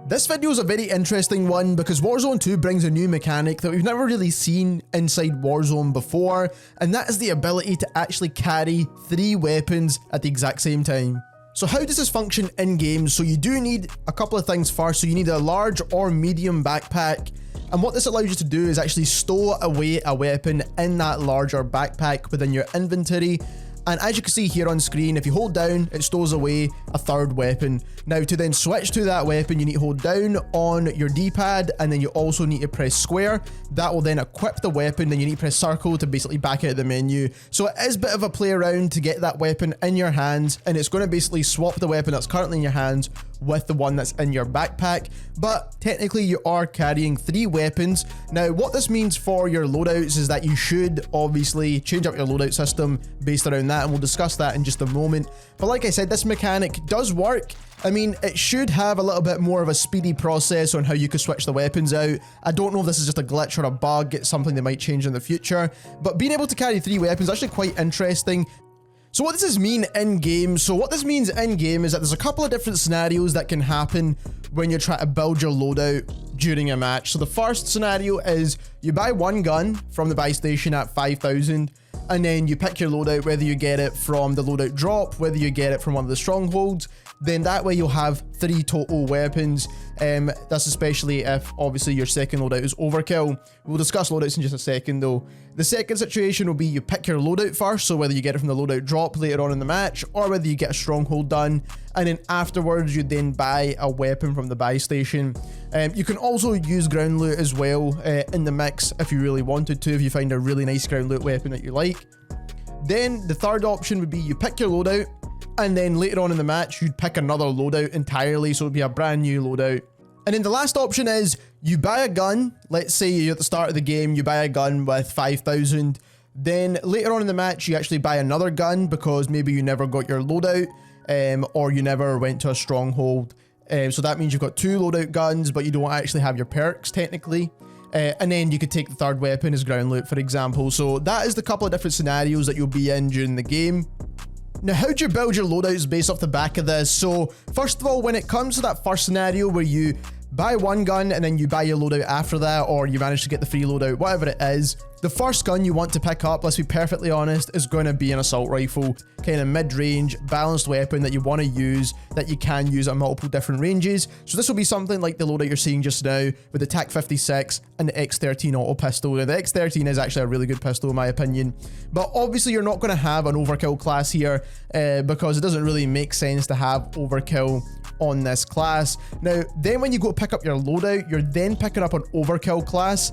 This video is a very interesting one because Warzone 2 brings a new mechanic that we've never really seen inside Warzone before, and that is the ability to actually carry 3 weapons at the exact same time. So how does this function in game? So you do need a couple of things first. So you need a large or medium backpack, and what this allows you to do is actually stow away a weapon in that larger backpack within your inventory. And as you can see here on screen, if you hold down, it stows away a 3rd weapon. Now to then switch to that weapon, you need to hold down on your D-pad, and then you also need to press square. That will then equip the weapon, then you need to press circle to basically back out of the menu. So it is a bit of a play around to get that weapon in your hands, and it's going to basically swap the weapon that's currently in your hands with the one that's in your backpack. But technically you are carrying 3 weapons. Now what this means for your loadouts is that you should obviously change up your loadout system based around that, and we'll discuss that in just a moment. But like I said, this mechanic does work. I mean, it should have a little bit more of a speedy process on how you can switch the weapons out. I don't know if this is just a glitch or a bug, it's something they might change in the future, but being able to carry 3 weapons is actually quite interesting. So what does this mean in game? So what this means in game is that there's a couple of different scenarios that can happen when you're trying to build your loadout during a match. So the first scenario is you buy 1 gun from the buy station at 5,000, and then you pick your loadout, whether you get it from the loadout drop, whether you get it from one of the strongholds. Then that way you'll have 3 total weapons. That's especially if obviously your second loadout is overkill. We'll discuss loadouts in just a second though. The second situation will be you pick your loadout first, so whether you get it from the loadout drop later on in the match, or whether you get a stronghold done, and then afterwards you then buy a weapon from the buy station. You can also use ground loot as well in the mix if you really wanted to, if you find a really nice ground loot weapon that you like. Then the third option would be you pick your loadout, and then later on in the match you'd pick another loadout entirely, so it'd be a brand new loadout. And then the last option is you buy a gun. Let's say you're at the start of the game, you buy a gun with 5,000. Then later on in the match you actually buy another gun because maybe you never got your loadout, or you never went to a stronghold. So that means you've got 2 loadout guns, but you don't actually have your perks technically. And then you could take the 3rd weapon as ground loot, for example. So that is the couple of different scenarios that you'll be in during the game. Now, how do you build your loadouts based off the back of this? So first of all, when it comes to that first scenario where you buy 1 gun and then you buy your loadout after that, or you manage to get the free loadout, whatever it is, the first gun you want to pick up, let's be perfectly honest, is going to be an assault rifle. Kind of mid-range, balanced weapon that you want to use, that you can use at multiple different ranges. So this will be something like the loadout you're seeing just now with the TAC 56 and the X13 auto pistol. Now the X13 is actually a really good pistol in my opinion, but obviously you're not going to have an overkill class here because it doesn't really make sense to have overkill on this class. Now then when you go pick up your loadout, you're then picking up an overkill class,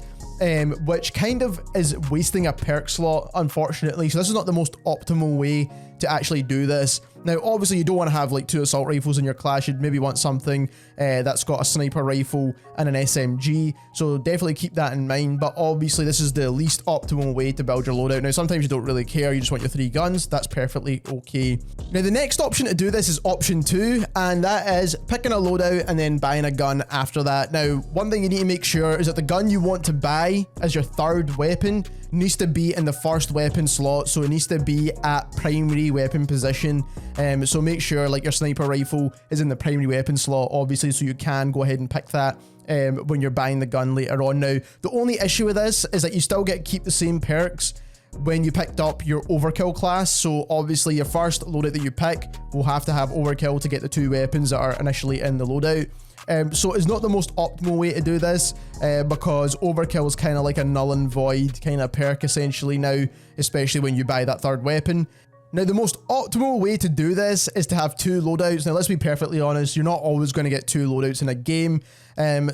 which kind of is wasting a perk slot, unfortunately. So this is not the most optimal way to actually do this. Now obviously you don't want to have like 2 assault rifles in your class. You'd maybe want something that's got a sniper rifle and an SMG, so definitely keep that in mind. But obviously this is the least optimal way to build your loadout. Now sometimes you don't really care, you just want your 3 guns, that's perfectly okay. Now the next option to do this is option 2, and that is picking a loadout and then buying a gun after that. Now one thing you need to make sure is that the gun you want to buy as your 3rd weapon needs to be in the 1st weapon slot, so it needs to be at primary weapon position. So make sure like your sniper rifle is in the primary weapon slot, obviously, so you can go ahead and pick that when you're buying the gun later on. Now the only issue with this is that you still get to keep the same perks when you picked up your overkill class. So obviously your first loadout that you pick will have to have overkill to get the 2 weapons that are initially in the loadout. So it's not the most optimal way to do this because overkill is kind of like a null and void kind of perk essentially now, especially when you buy that 3rd weapon. Now the most optimal way to do this is to have 2 loadouts. Now let's be perfectly honest, you're not always going to get 2 loadouts in a game.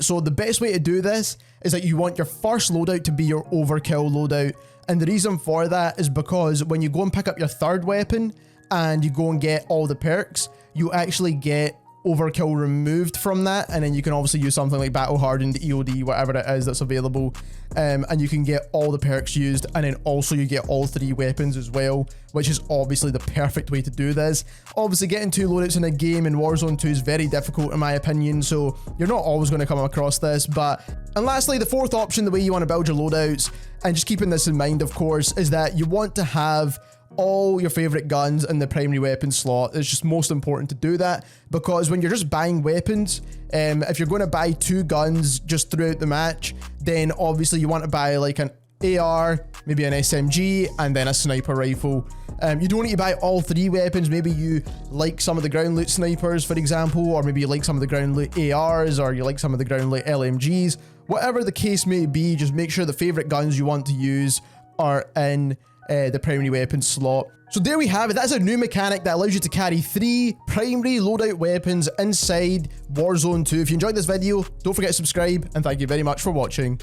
So the best way to do this is that you want your first loadout to be your overkill loadout. And the reason for that is because when you go and pick up your 3rd weapon and you go and get all the perks, you actually get overkill removed from that, and then you can obviously use something like battle hardened, EOD, whatever it is that's available, and you can get all the perks used, and then also you get all 3 weapons as well, which is obviously the perfect way to do this. Obviously getting 2 loadouts in a game in Warzone 2 is very difficult in my opinion, so you're not always going to come across this. And lastly, the 4th option, the way you want to build your loadouts, and just keeping this in mind of course, is that you want to have all your favorite guns in the primary weapon slot. It's just most important to do that, because when you're just buying weapons, if you're going to buy 2 guns just throughout the match, then obviously you want to buy like an AR, maybe an SMG, and then a sniper rifle. You don't need to buy all 3 weapons. Maybe you like some of the ground loot snipers, for example, or maybe you like some of the ground loot ARs, or you like some of the ground loot LMGs. Whatever the case may be, just make sure the favorite guns you want to use are in the primary weapon slot. So there we have it. That's a new mechanic that allows you to carry 3 primary loadout weapons inside Warzone 2. If you enjoyed this video, don't forget to subscribe, and thank you very much for watching.